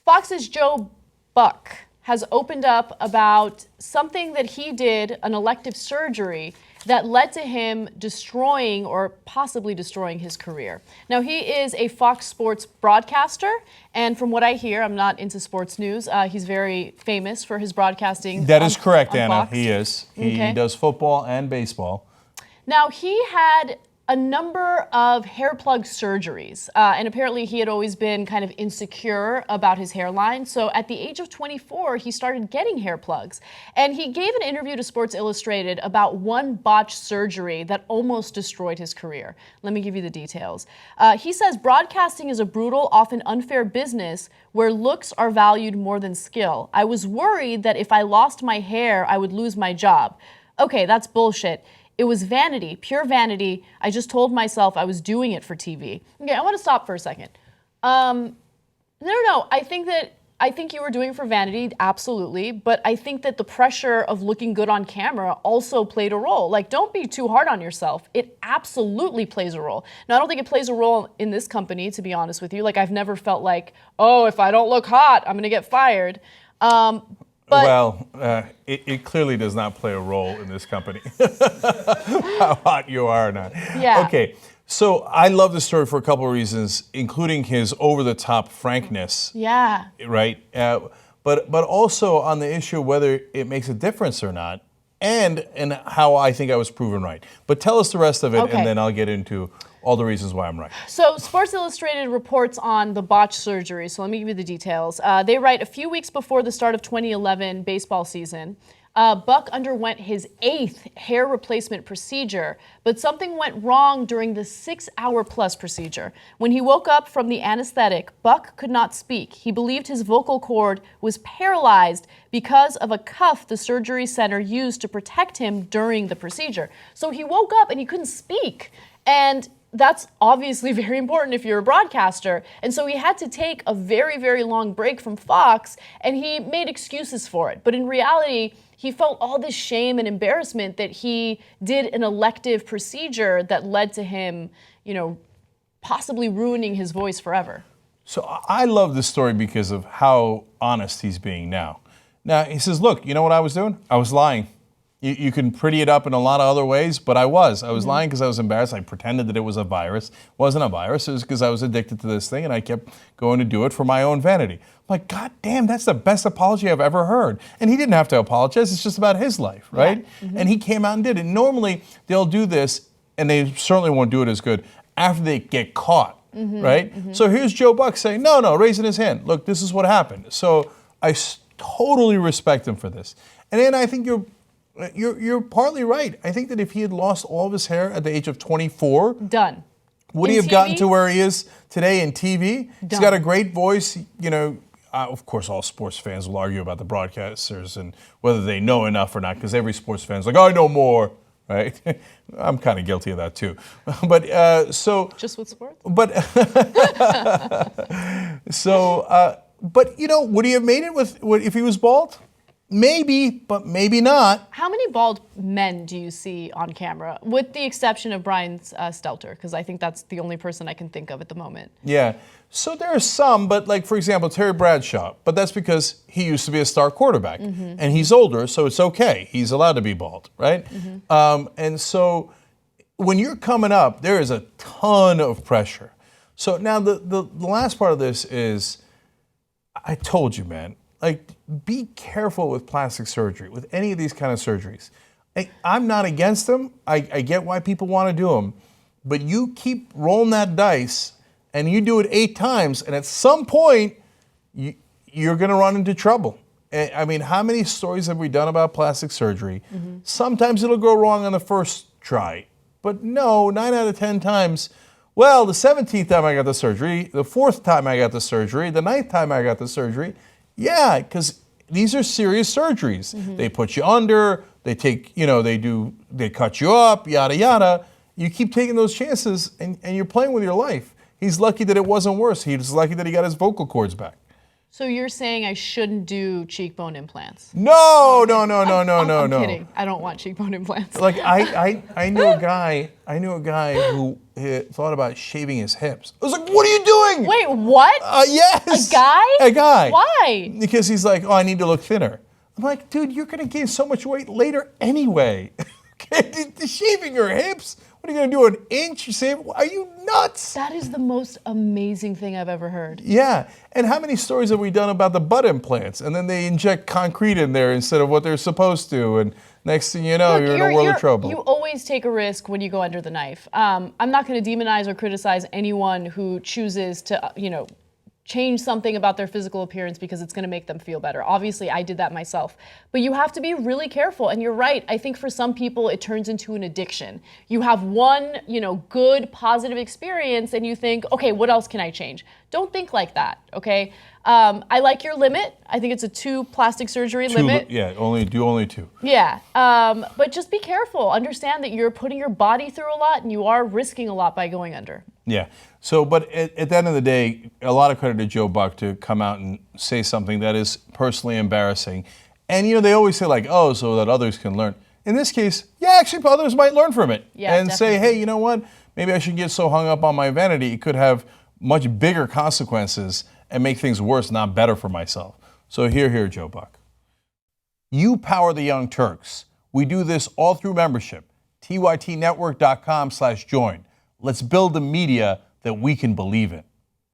Fox's Joe Buck has opened up about something that he did, an elective surgery, that led to him destroying or possibly destroying his career. Now, he is a Fox Sports broadcaster, and from what I hear, I'm not into sports news, he's very famous for his broadcasting. That is correct, Anna. Fox. He is. He does football and baseball. Now, he had a number of Hairplug surgeries, and apparently he had always been kind of insecure about his hairline. So at the age of 24, he started getting hair plugs. And he gave an interview to Sports Illustrated about one botched surgery that almost destroyed his career. Let me give you the details. He says, broadcasting is a brutal, often unfair business where looks are valued more than skill. I was worried that if I lost my hair, I would lose my job. Okay, that's bullshit. It was vanity, pure vanity. I just told myself I was doing it for TV. Okay, I want to stop for a second. No. I think you were doing it for vanity, absolutely. But I think that the pressure of looking good on camera also played a role. Like, don't be too hard on yourself. It absolutely plays a role. Now, I don't think it plays a role in this company, to be honest with you. Like, I've never felt like, oh, if I don't look hot, I'm going to get fired. It clearly does not play a role in this company. How hot you are or not. Yeah. Okay, so I love this story for a couple of reasons, including his over-the-top frankness. Yeah. Right? But also on the issue of whether it makes a difference or not, and how I think I was proven right. But tell us the rest of it, Okay. and then I'll get into all the reasons why I'm right. So Sports Illustrated reports on the botched surgery, so let me give you the details. They write a few weeks before the start of 2011 baseball season, Buck underwent his 8th hair replacement procedure, but something went wrong during the 6-hour-plus procedure. When he woke up from the anesthetic, Buck could not speak. He believed his vocal cord was paralyzed because of a cuff the surgery center used to protect him during the procedure. So he woke up and he couldn't speak. And that's obviously very important if you're a broadcaster. And so he had to take a very, very long break from Fox, and he made excuses for it. But in reality, he felt all this shame and embarrassment that he did an elective procedure that led to him, possibly ruining his voice forever. So I love this story because of how honest he's being now. Now, he says, look, you know what I was doing? I was lying. You can pretty it up in a lot of other ways, but I was lying because I was embarrassed. I pretended that it was a virus. It wasn't a virus. It was because I was addicted to this thing, and I kept going to do it for my own vanity. I'm like, God damn, that's the best apology I've ever heard. And he didn't have to apologize. It's just about his life, right? Yeah. Mm-hmm. And he came out and did it. Normally, they'll do this, and they certainly won't do it as good after they get caught, right? Mm-hmm. So here's Joe Buck saying, no, raising his hand. Look, this is what happened. So I totally respect him for this. And then I think you're partly right. I think that if he had lost all of his hair at the age of 24, done. Would he have gotten to where he is today in TV? Done. He's got a great voice. Of course, all sports fans will argue about the broadcasters and whether they know enough or not, because every sports fan's like, I know more, right? I'm kind of guilty of that too. But just with sports. But would he have made it if he was bald? Maybe, but maybe not. How many bald men do you see on camera, with the exception of Brian Stelter? Because I think that's the only person I can think of at the moment. Yeah. So there are some, but like, for example, Terry Bradshaw. But that's because he used to be a star quarterback. Mm-hmm. And he's older, so it's okay. He's allowed to be bald, right? Mm-hmm. And so when you're coming up, there is a ton of pressure. So now the last part of this is, I told you, man, like, be careful with plastic surgery, with any of these kind of surgeries. I'm not against them. I get why people want to do them. But you keep rolling that dice, and you do it 8 times, and at some point, you're going to run into trouble. I mean, how many stories have we done about plastic surgery? Mm-hmm. Sometimes it'll go wrong on the first try. But no, 9 out of 10 times, well, the 17th time I got the surgery, the 4th time I got the surgery, the 9th time I got the surgery. Yeah, because these are serious surgeries. Mm-hmm. They put you under, they cut you up, yada, yada. You keep taking those chances, and you're playing with your life. He's lucky that it wasn't worse. He was lucky that he got his vocal cords back. So you're saying I shouldn't do cheekbone implants? No. I'm kidding. I don't want cheekbone implants. Like, I knew a guy who thought about shaving his hips. I was like, what are you thing. Wait, what? Yes. A guy? A guy. Why? Because he's like, oh, I need to look thinner. I'm like, dude, you're going to gain so much weight later anyway. Okay, shaving your hips? What are you going to do, an inch? Are you nuts? That is the most amazing thing I've ever heard. Yeah, and how many stories have we done about the butt implants? And then they inject concrete in there instead of what they're supposed to. And next thing you know, you're in a world of trouble. You always take a risk when you go under the knife. I'm not going to demonize or criticize anyone who chooses to, change something about their physical appearance because it's going to make them feel better. Obviously, I did that myself. But you have to be really careful. And you're right. I think for some people, it turns into an addiction. You have one, good, positive experience and you think, okay, what else can I change? Don't think like that, okay? I like your limit. I think it's a 2 plastic surgery limit. Yeah, only 2. Yeah, but just be careful. Understand that you're putting your body through a lot and you are risking a lot by going under. Yeah. So, but at the end of the day, a lot of credit to Joe Buck to come out and say something that is personally embarrassing. And, they always say like, oh, so that others can learn. In this case, yeah, actually others might learn from it. Yeah, and definitely. say, hey, you know what? Maybe I should get so hung up on my vanity. It could have much bigger consequences and make things worse, not better for myself. So here, Joe Buck. You power the Young Turks. We do this all through membership. tytnetwork.com/join. Let's build the media that we can believe in.